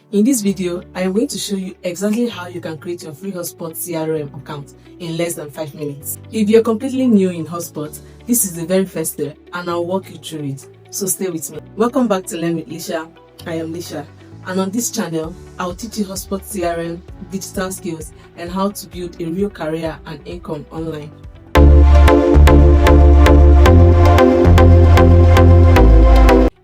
In this video, I am going to show you exactly how you can create your free HubSpot CRM account in less than 5 minutes. If you're completely new in HubSpot, this is the very first step and I'll walk you through it, so stay with me. Welcome back to Learn with Licia. I am Licia, and on this channel, I'll teach you HubSpot CRM, digital skills, and how to build a real career and income online.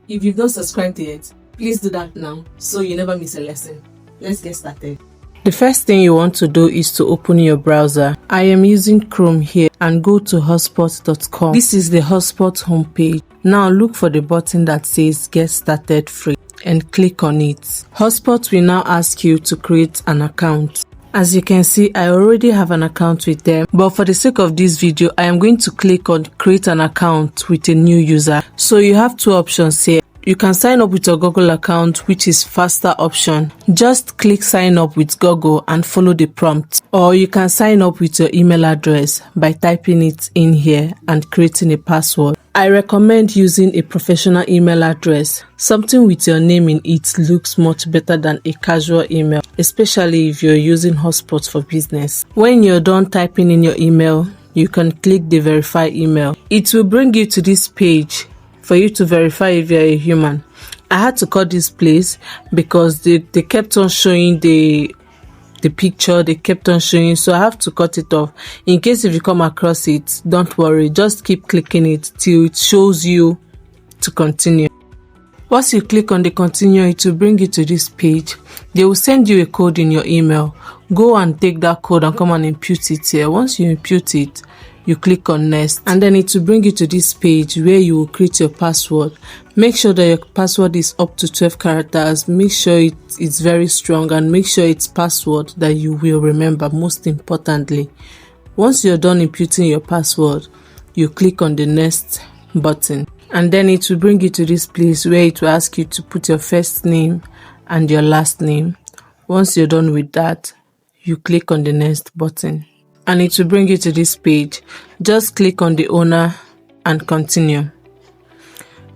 If you've not subscribed yet, please do that now so you never miss a lesson. Let's get started. The first thing you want to do is to open your browser. I am using Chrome here and go to HubSpot.com. This is the HubSpot homepage. Now look for the button that says Get Started Free and click on it. HubSpot will now ask you to create an account. As you can see, I already have an account with them, but for the sake of this video, I am going to click on create an account with a new user. So you have two options here. You can sign up with your Google account, which is faster option. Just click sign up with Google and follow the prompt. Or you can sign up with your email address by typing it in here and creating a password. I recommend using a professional email address. Something with your name in it looks much better than a casual email, especially if you're using HubSpot for business. When you're done typing in your email, you can click the verify email. It will bring you to this page for you to verify if you're a human. I had to cut this place because they kept on showing the picture, they kept on showing, so I have to cut it off. In case if you come across it, don't worry, just keep clicking it till it shows you to continue. Once you click on the continue, it will bring you to this page. They will send you a code in your email. Go and take that code and come and input it here. Once you input it, you click on next, and then it will bring you to this page where you will create your password. Make sure that your password is up to 12 characters. Make sure it's very strong, and make sure it's password that you will remember, most importantly. Once you're done inputting your password, you click on the next button, and then it will bring you to this place where it will ask you to put your first name and your last name. Once you're done with that, you click on the next button, and it will bring you to this page. Just click on the owner and continue.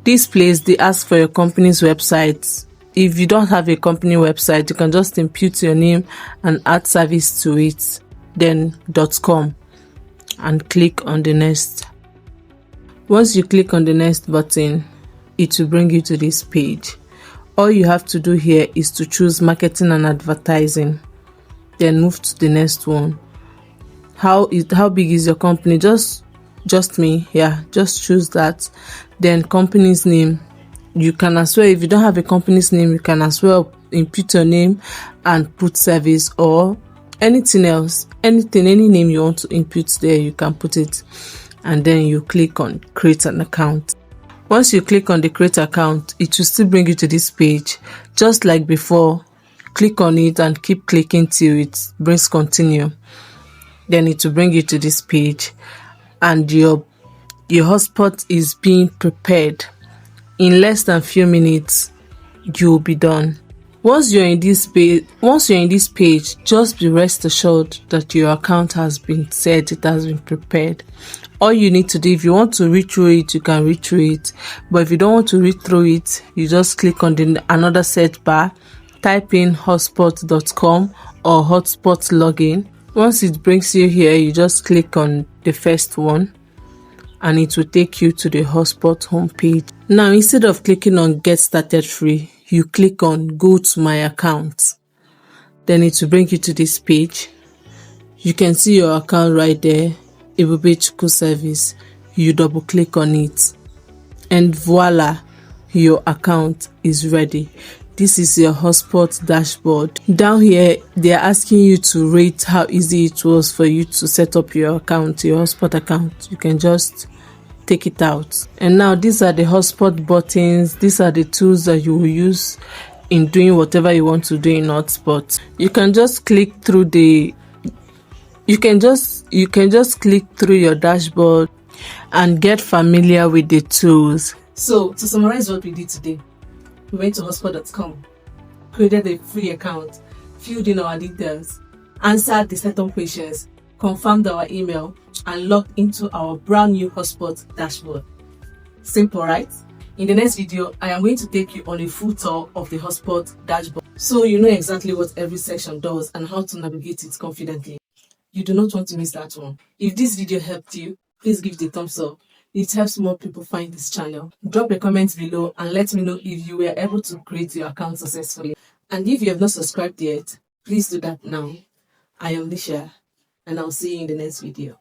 This place, they ask for your company's website. If you don't have a company website, you can just input your name and add service to it, then .com, and click on the next. Once you click on the next button, it will bring you to this page. All you have to do here is to choose marketing and advertising, then move to the next one. How big is your company? Just me. Yeah, just choose that. Then company's name. You can as well, if you don't have a company's name, you can as well input your name and put service or anything else. Any name you want to input there, you can put it. And then you click on create an account. Once you click on the create account, it will still bring you to this page. Just like before, click on it and keep clicking till it brings continue. Then it will bring you to this page, and your HubSpot is being prepared. In less than few minutes, you'll be done. Once you're in this page, just be rest assured that your account has been set, it has been prepared. All you need to do, if you want to read through it, you can read through it. But if you don't want to read through it, you just click on another search bar, type in HubSpot.com or HubSpot login. Once it brings you here, you just click on the first one and it will take you to the HubSpot homepage. Now, instead of clicking on Get Started Free, you click on Go to My Account. Then it will bring you to this page. You can see your account right there, Ebube Service. You double click on it and voila, your account is ready. This is your HubSpot dashboard. Down here, they are asking you to rate how easy it was for you to set up your account, your HubSpot account. You can just take it out. And now these are the HubSpot buttons. These are the tools that you will use in doing whatever you want to do in HubSpot. You can just click through you can just click through your dashboard and get familiar with the tools. So to summarize what we did today, we went to HubSpot.com, created a free account, filled in our details, answered the setup questions, confirmed our email, and logged into our brand new HubSpot dashboard. Simple, right? In the next video, I am going to take you on a full tour of the HubSpot dashboard. so you know exactly what every section does and how to navigate it confidently. You do not want to miss that one. If this video helped you, please give it a thumbs up. It helps more people find this channel. Drop a comment below and let me know if you were able to create your account successfully. And if you have not subscribed yet, please do that now. I am Licia, and I'll see you in the next video.